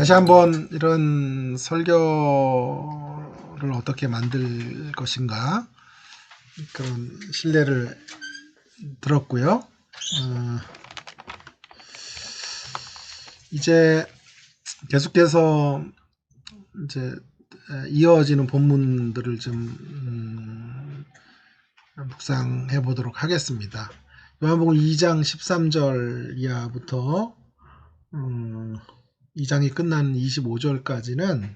다시 한번 이런 설교를 어떻게 만들 것인가 그런 신뢰를 들었고요. 이제 계속해서 이제 이어지는 본문들을 좀 묵상해 보도록 하겠습니다. 요한복음 2장 13절 이하부터 2장이 끝난 25절까지는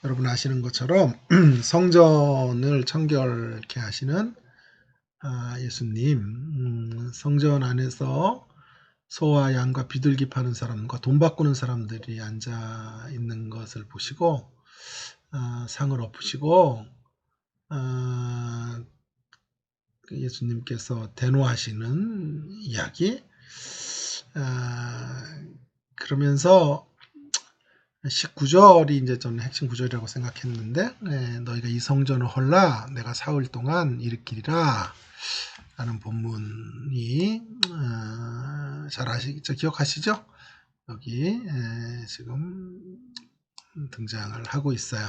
여러분 아시는 것처럼 성전을 청결케 하시는 예수님, 성전 안에서 소와 양과 비둘기 파는 사람과 돈 바꾸는 사람들이 앉아 있는 것을 보시고 상을 엎으시고 예수님께서 대노하시는 이야기, 그러면서 19절이 이제 저는 핵심 구절이라고 생각했는데, 너희가 이 성전을 헐라 내가 사흘 동안 일으키리라 라는 본문이 잘 아시죠? 기억하시죠? 여기 지금 등장을 하고 있어요.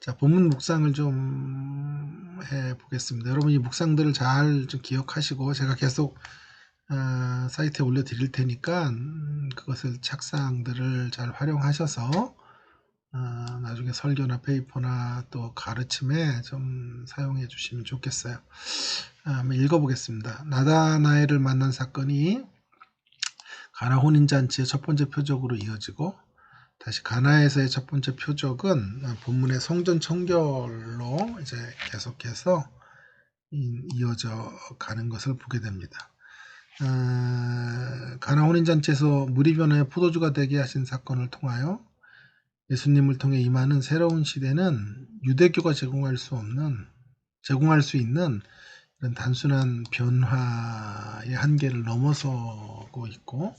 자, 본문 묵상을 좀 해보겠습니다. 여러분 이 묵상들을 잘 좀 기억하시고 제가 계속 사이트에 올려드릴 테니까 그것을 책상들을 잘 활용하셔서 나중에 설교나 페이퍼나 또 가르침에 좀 사용해 주시면 좋겠어요. 한번 읽어보겠습니다. 나다나엘을 만난 사건이 가나 혼인잔치의 첫 번째 표적으로 이어지고, 다시 가나에서의 첫 번째 표적은 본문의 성전 청결로 이제 계속해서 이어져 가는 것을 보게 됩니다. 가나 혼인잔치에서 물이 변하여 포도주가 되게 하신 사건을 통하여 예수님을 통해 임하는 새로운 시대는 유대교가 제공할 수 있는 이런 단순한 변화의 한계를 넘어서고 있고,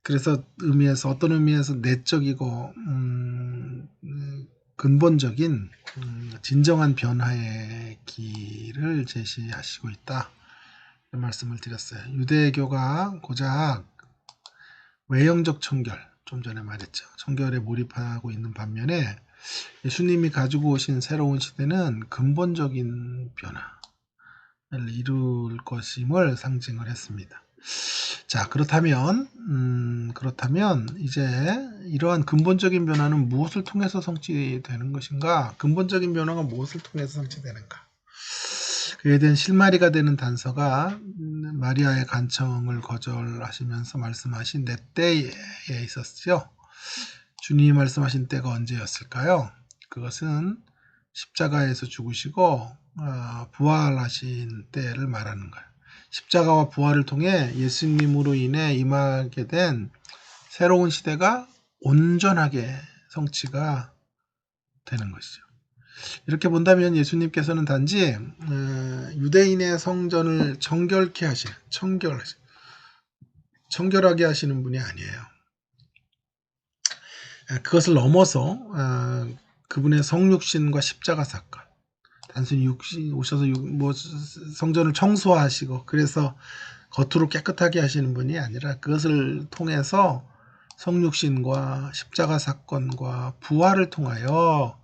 그래서 어떤 의미에서 내적이고 근본적인 진정한 변화의 길을 제시하시고 있다, 이런 말씀을 드렸어요. 유대교가 고작 외형적 청결, 좀 전에 말했죠. 청결에 몰입하고 있는 반면에 예수님이 가지고 오신 새로운 시대는 근본적인 변화를 이룰 것임을 상징을 했습니다. 자, 그렇다면 이제 이러한 근본적인 변화는 무엇을 통해서 성취되는 것인가? 근본적인 변화가 무엇을 통해서 성취되는가? 그에 대한 실마리가 되는 단서가 마리아의 간청을 거절하시면서 말씀하신 내 때에 있었죠. 주님이 말씀하신 때가 언제였을까요? 그것은 십자가에서 죽으시고 부활하신 때를 말하는 거예요. 십자가와 부활을 통해 예수님으로 인해 임하게 된 새로운 시대가 온전하게 성취가 되는 것이죠. 이렇게 본다면 예수님께서는 단지 유대인의 성전을 청결하게 하시는 분이 아니에요. 그것을 넘어서 그분의 성육신과 십자가 사건, 단순히 오셔서 성전을 청소하시고 그래서 겉으로 깨끗하게 하시는 분이 아니라 그것을 통해서 성육신과 십자가 사건과 부활을 통하여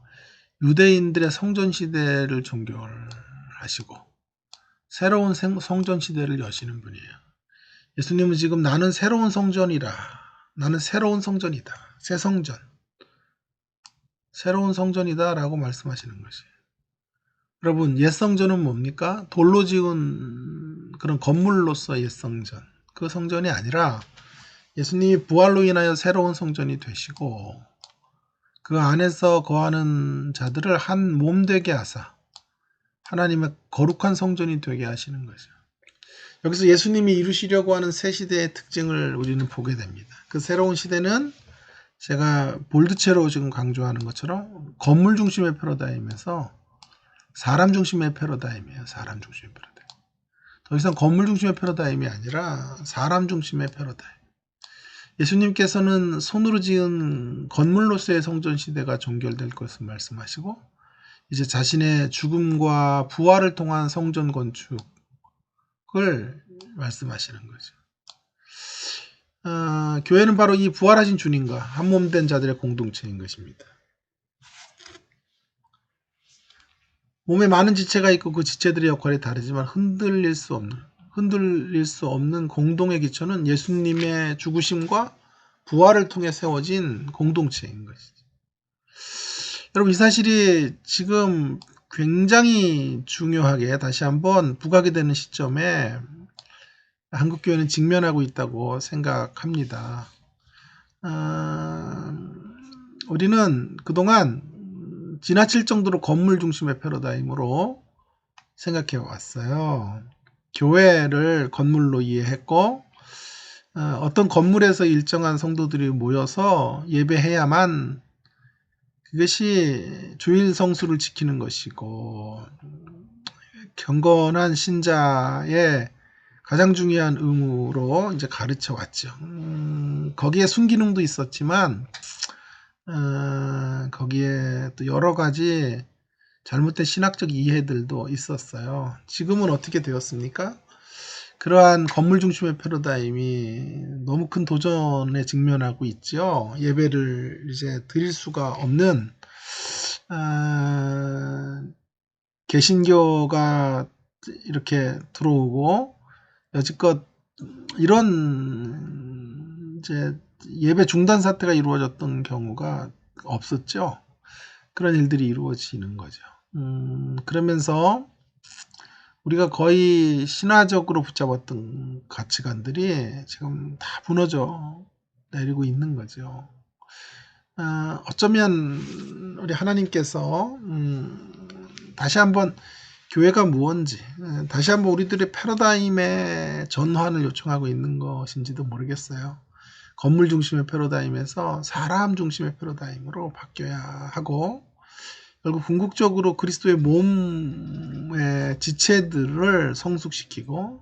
유대인들의 성전 시대를 종결하시고 새로운 성전 시대를 여시는 분이에요. 예수님은 지금 나는 새로운 성전이다, 새로운 성전이다 라고 말씀하시는 것이에요. 여러분, 옛 성전은 뭡니까? 돌로 지은 그런 건물로서 옛 성전, 그 성전이 아니라 예수님이 부활로 인하여 새로운 성전이 되시고 그 안에서 거하는 자들을 한 몸 되게 하사 하나님의 거룩한 성전이 되게 하시는 거죠. 여기서 예수님이 이루시려고 하는 새 시대의 특징을 우리는 보게 됩니다. 그 새로운 시대는 제가 볼드체로 지금 강조하는 것처럼 건물 중심의 패러다임에서 사람 중심의 패러다임이에요. 사람 중심의 패러다임. 더 이상 건물 중심의 패러다임이 아니라 사람 중심의 패러다임. 예수님께서는 손으로 지은 건물로서의 성전 시대가 종결될 것을 말씀하시고 이제 자신의 죽음과 부활을 통한 성전 건축을 말씀하시는 거죠. 교회는 바로 이 부활하신 주님과 한몸된 자들의 공동체인 것입니다. 몸에 많은 지체가 있고 그 지체들의 역할이 다르지만 흔들릴 수 없는 공동의 기초는 예수님의 죽으심과 부활을 통해 세워진 공동체인 것이죠. 여러분, 이 사실이 지금 굉장히 중요하게 다시 한번 부각이 되는 시점에 한국교회는 직면하고 있다고 생각합니다. 우리는 그동안 지나칠 정도로 건물 중심의 패러다임으로 생각해 왔어요. 교회를 건물로 이해했고, 어떤 건물에서 일정한 성도들이 모여서 예배해야만 그것이 주일 성수를 지키는 것이고, 경건한 신자의 가장 중요한 의무로 이제 가르쳐 왔죠. 거기에 순기능도 있었지만, 거기에 또 여러 가지 잘못된 신학적 이해들도 있었어요. 지금은 어떻게 되었습니까? 그러한 건물 중심의 패러다임이 너무 큰 도전에 직면하고 있죠. 예배를 이제 드릴 수가 없는, 개신교가 이렇게 들어오고, 여지껏 이런 이제 예배 중단 사태가 이루어졌던 경우가 없었죠. 그런 일들이 이루어지는 거죠. 그러면서 우리가 거의 신화적으로 붙잡았던 가치관들이 지금 다 무너져 내리고 있는 거죠. 어쩌면 우리 하나님께서 다시 한번 교회가 무언지, 다시 한번 우리들의 패러다임의 전환을 요청하고 있는 것인지도 모르겠어요. 건물 중심의 패러다임에서 사람 중심의 패러다임으로 바뀌어야 하고, 결국 궁극적으로 그리스도의 몸의 지체들을 성숙시키고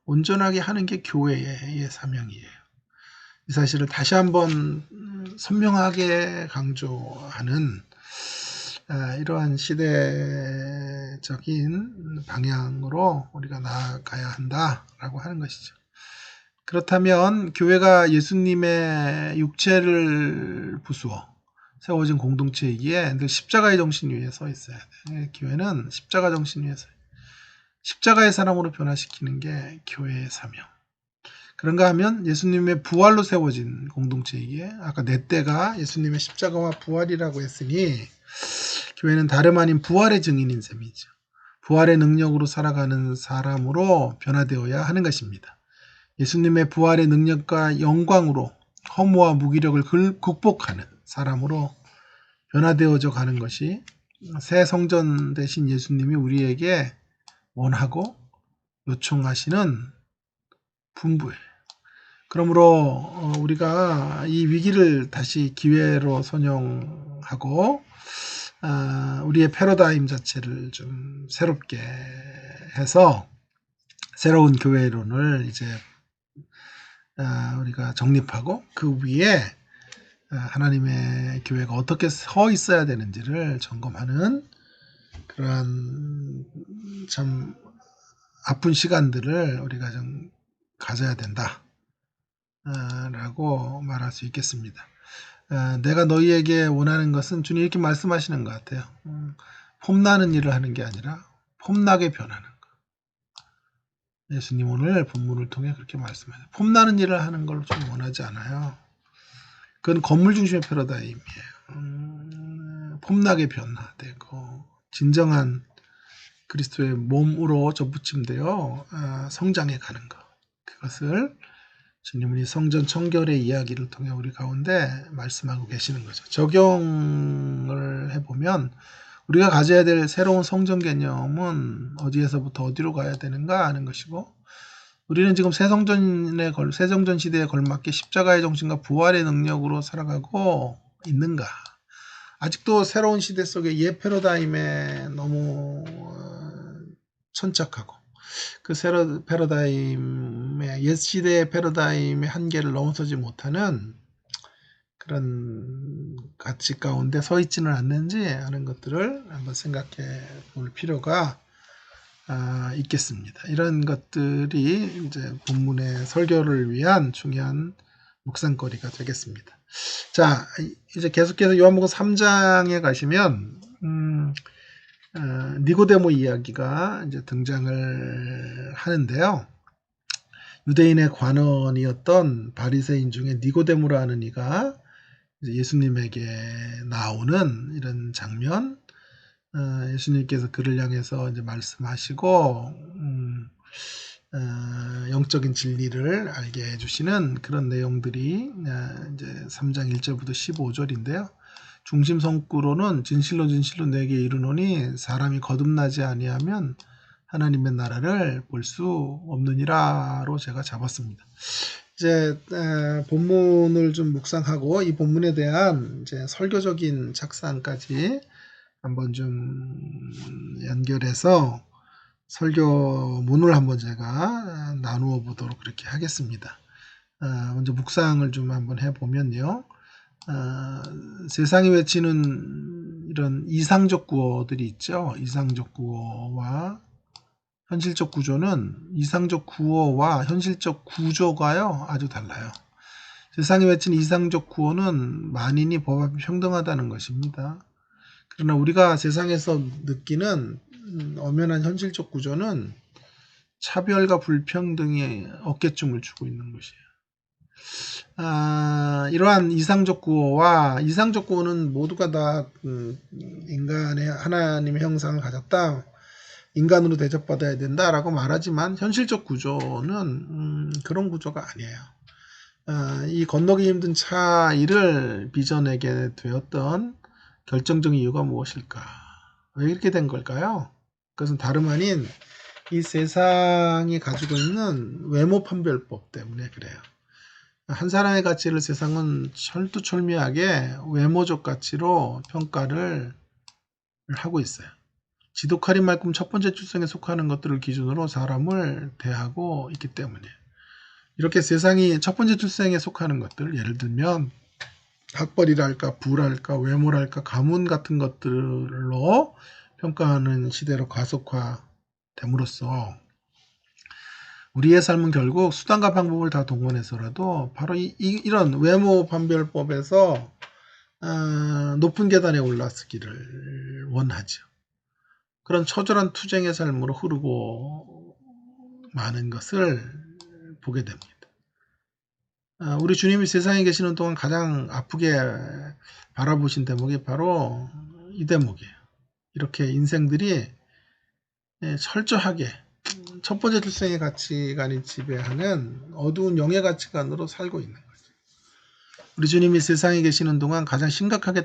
온전하게 하는 게 교회의 사명이에요. 이 사실을 다시 한번 선명하게 강조하는 이러한 시대적인 방향으로 우리가 나아가야 한다라고 하는 것이죠. 그렇다면 교회가 예수님의 육체를 부수어 세워진 공동체이기에 늘 십자가의 정신 위에 서 있어야 돼. 교회는 십자가 정신 위에 십자가의 사람으로 변화시키는 게 교회의 사명. 그런가 하면 예수님의 부활로 세워진 공동체이기에, 아까 내 때가 예수님의 십자가와 부활이라고 했으니 교회는 다름 아닌 부활의 증인인 셈이죠. 부활의 능력으로 살아가는 사람으로 변화되어야 하는 것입니다. 예수님의 부활의 능력과 영광으로 허무와 무기력을 극복하는 사람으로 변화되어져 가는 것이 새 성전 대신 예수님이 우리에게 원하고 요청하시는 분부예요. 그러므로 우리가 이 위기를 다시 기회로 선용하고 우리의 패러다임 자체를 좀 새롭게 해서 새로운 교회론을 이제 우리가 정립하고 그 위에 하나님의 교회가 어떻게 서 있어야 되는지를 점검하는 그러한 참 아픈 시간들을 우리가 좀 가져야 된다 라고 말할 수 있겠습니다. 내가 너희에게 원하는 것은 주님 이렇게 말씀하시는 것 같아요. 폼나는 일을 하는 게 아니라 폼나게 변하는 것. 예수님 오늘 본문을 통해 그렇게 말씀하세요. 폼나는 일을 하는 걸 좀 원하지 않아요. 그건 건물 중심의 패러다임이에요. 폼나게 변화되고 진정한 그리스도의 몸으로 접붙임되어 성장해 가는 것. 그것을 주님은 이 성전 청결의 이야기를 통해 우리 가운데 말씀하고 계시는 거죠. 적용을 해보면 우리가 가져야 될 새로운 성전 개념은 어디에서부터 어디로 가야 되는가 하는 것이고, 우리는 지금 새 성전 시대에 걸맞게 십자가의 정신과 부활의 능력으로 살아가고 있는가? 아직도 새로운 시대 속에 옛 패러다임에 너무 천착하고 그 패러다임의 옛 시대의 패러다임의 한계를 넘어서지 못하는 그런 가치 가운데 서 있지는 않는지 하는 것들을 한번 생각해 볼 필요가 있겠습니다. 이런 것들이 이제 본문의 설교를 위한 중요한 묵상거리가 되겠습니다. 자, 이제 계속해서 요한복음 3장에 가시면 니고데모 이야기가 이제 등장을 하는데요. 유대인의 관원이었던 바리새인 중에 니고데모라는 이가 이제 예수님에게 나오는 이런 장면, 예수님께서 그를 향해서 이제 말씀하시고 영적인 진리를 알게 해주시는 그런 내용들이 이제 3장 1절부터 15절인데요. 중심 성구로는 진실로 진실로 내게 이르노니 사람이 거듭나지 아니하면 하나님의 나라를 볼 수 없느니라로 제가 잡았습니다. 이제 본문을 좀 묵상하고 이 본문에 대한 이제 설교적인 착상까지 한번 좀 연결해서 설교문을 한번 제가 나누어 보도록 그렇게 하겠습니다. 먼저 묵상을 좀 한번 해보면요. 세상이 외치는 이런 이상적 구호들이 있죠. 이상적 구호와 현실적 구조는 이상적 구호와 현실적 구조가요 아주 달라요. 세상이 외치는 이상적 구호는 만인이 법 앞에 평등하다는 것입니다. 그러나 우리가 세상에서 느끼는 엄연한 현실적 구조는 차별과 불평등이 어깨춤을 추고 있는 것이에요. 이러한 이상적 구호와 이상적 구호는 모두가 다 인간의 하나님의 형상을 가졌다, 인간으로 대접받아야 된다라고 말하지만 현실적 구조는 그런 구조가 아니에요. 이 건너기 힘든 차이를 빚어내게 되었던 결정적인 이유가 무엇일까? 왜 이렇게 된 걸까요? 그것은 다름 아닌 이 세상이 가지고 있는 외모 판별법 때문에 그래요. 한 사람의 가치를 세상은 철두철미하게 외모적 가치로 평가를 하고 있어요. 지독하리만큼 첫 번째 출생에 속하는 것들을 기준으로 사람을 대하고 있기 때문이에요. 이렇게 세상이 첫 번째 출생에 속하는 것들, 예를 들면 학벌이랄까 부랄까 외모랄까 가문 같은 것들로 평가하는 시대로 가속화됨으로써 우리의 삶은 결국 수단과 방법을 다 동원해서라도 바로 이런 외모 판별법에서 높은 계단에 올라서기를 원하죠. 그런 처절한 투쟁의 삶으로 흐르고 많은 것을 보게 됩니다. 우리 주님이 세상에 계시는 동안 가장 아프게 바라보신 대목이 바로 이 대목이에요. 이렇게 인생들이 철저하게 첫 번째 출생의 가치관이 지배하는 어두운 영의 가치관으로 살고 있는 거죠. 우리 주님이 세상에 계시는 동안 가장 심각하게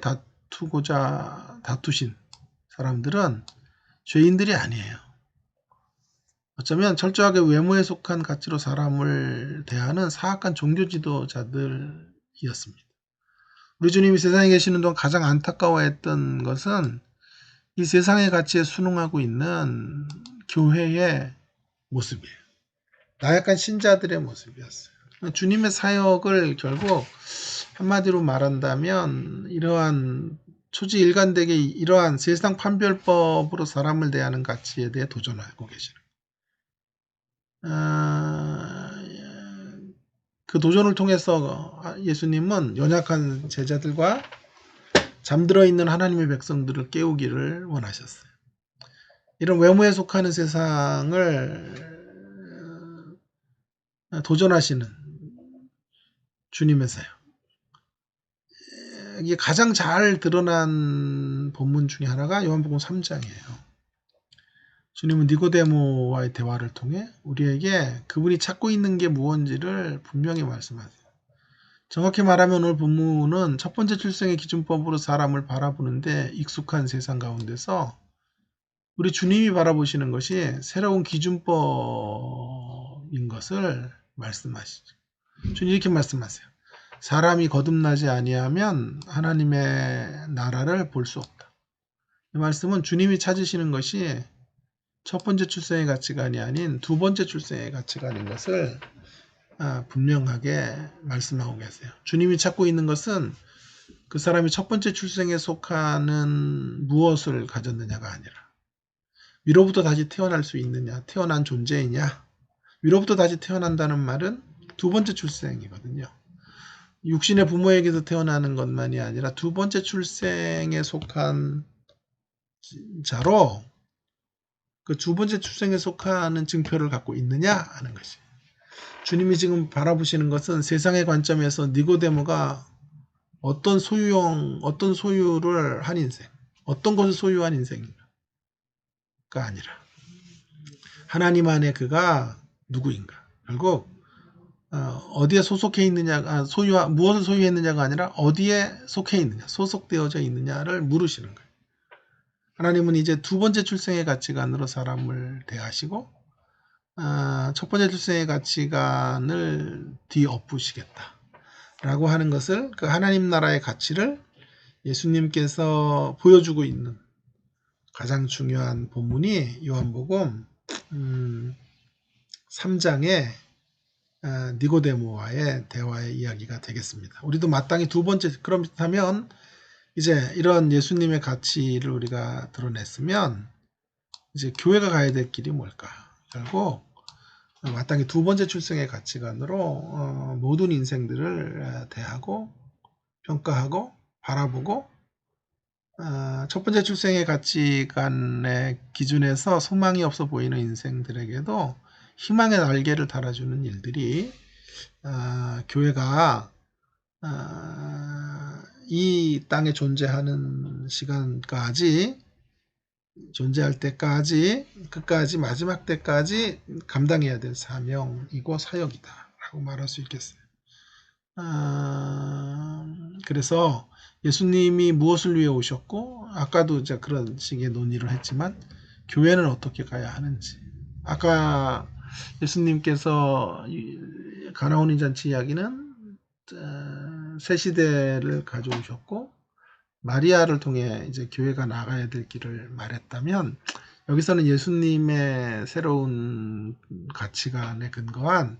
다투신 사람들은 죄인들이 아니에요. 어쩌면 철저하게 외모에 속한 가치로 사람을 대하는 사악한 종교 지도자들이었습니다. 우리 주님이 세상에 계시는 동안 가장 안타까워했던 것은 이 세상의 가치에 순응하고 있는 교회의 모습이에요. 나약한 신자들의 모습이었어요. 주님의 사역을 결국 한마디로 말한다면 이러한 초지일관되게 이러한 세상 판별법으로 사람을 대하는 가치에 대해 도전하고 계시는 그 도전을 통해서 예수님은 연약한 제자들과 잠들어 있는 하나님의 백성들을 깨우기를 원하셨어요. 이런 외모에 속하는 세상을 도전하시는 주님의 사역. 이게 가장 잘 드러난 본문 중에 하나가 요한복음 3장이에요. 주님은 니고데모와의 대화를 통해 우리에게 그분이 찾고 있는 게 무엇인지를 분명히 말씀하세요. 정확히 말하면 오늘 본문은 첫 번째 출생의 기준법으로 사람을 바라보는데 익숙한 세상 가운데서 우리 주님이 바라보시는 것이 새로운 기준법인 것을 말씀하시죠. 주님 이렇게 말씀하세요. 사람이 거듭나지 아니하면 하나님의 나라를 볼 수 없다. 이 말씀은 주님이 찾으시는 것이 첫 번째 출생의 가치관이 아닌 두 번째 출생의 가치관인 것을 분명하게 말씀하고 계세요. 주님이 찾고 있는 것은 그 사람이 첫 번째 출생에 속하는 무엇을 가졌느냐가 아니라 위로부터 다시 태어날 수 있느냐, 태어난 존재이냐. 위로부터 다시 태어난다는 말은 두 번째 출생이거든요. 육신의 부모에게서 태어나는 것만이 아니라 두 번째 출생에 속한 자로 그 두 번째 출생에 속하는 증표를 갖고 있느냐 하는 것이. 주님이 지금 바라보시는 것은 세상의 관점에서 니고데모가 어떤 소유를 한 인생, 어떤 것을 소유한 인생인가가 아니라 하나님 안에 그가 누구인가. 결국 어디에 소속해 있느냐가 무엇을 소유했느냐가 아니라 어디에 속해 있느냐, 소속되어져 있느냐를 물으시는 거예요. 하나님은 이제 두 번째 출생의 가치관으로 사람을 대하시고 첫 번째 출생의 가치관을 뒤엎으시겠다 라고 하는 것을 그 하나님 나라의 가치를 예수님께서 보여주고 있는 가장 중요한 본문이 요한복음 3장의 니고데모와의 대화의 이야기가 되겠습니다. 우리도 마땅히 두 번째, 그렇다면 이제 이런 예수님의 가치를 우리가 드러냈으면 이제 교회가 가야 될 길이 뭘까? 결국 마땅히 두 번째 출생의 가치관으로 모든 인생들을 대하고 평가하고 바라보고 첫 번째 출생의 가치관의 기준에서 소망이 없어 보이는 인생들에게도 희망의 날개를 달아주는 일들이 교회가 이 땅에 존재하는 시간까지 존재할 때까지 끝까지 마지막 때까지 감당해야 될 사명이고 사역이다 라고 말할 수 있겠어요. 그래서 예수님이 무엇을 위해 오셨고 아까도 이제 그런 식의 논의를 했지만 교회는 어떻게 가야 하는지 아까 예수님께서 가나온인 잔치 이야기는 새 시대를 가져오셨고 마리아를 통해 이제 교회가 나가야 될 길을 말했다면 여기서는 예수님의 새로운 가치관에 근거한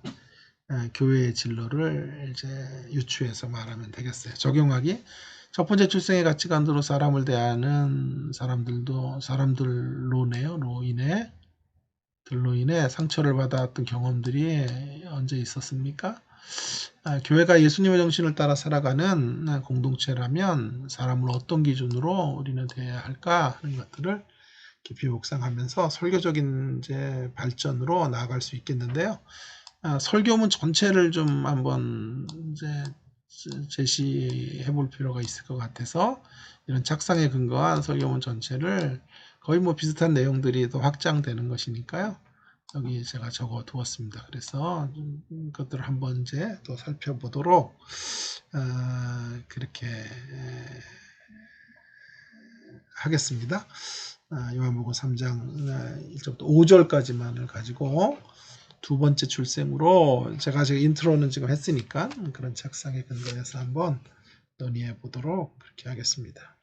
교회의 진로를 이제 유추해서 말하면 되겠어요. 적용하기. 첫 번째 출생의 가치관으로 사람을 대하는 사람들로 인해 상처를 받아왔던 경험들이 언제 있었습니까? 교회가 예수님의 정신을 따라 살아가는 공동체라면 사람을 어떤 기준으로 우리는 대해야 할까 하는 것들을 깊이 묵상하면서 설교적인 이제 발전으로 나아갈 수 있겠는데요. 설교문 전체를 좀 한번 이제 제시해 볼 필요가 있을 것 같아서 이런 착상에 근거한 설교문 전체를 거의 뭐 비슷한 내용들이 더 확장되는 것이니까요. 여기 제가 적어 두었습니다. 그래서 그것들을 한번 이제 또 살펴보도록 그렇게 하겠습니다. 요한복음 3장 1절부터 5절까지만을 가지고 두 번째 출생으로 제가 인트로는 지금 했으니까 그런 착상에 근거해서 한번 논의해 보도록 그렇게 하겠습니다.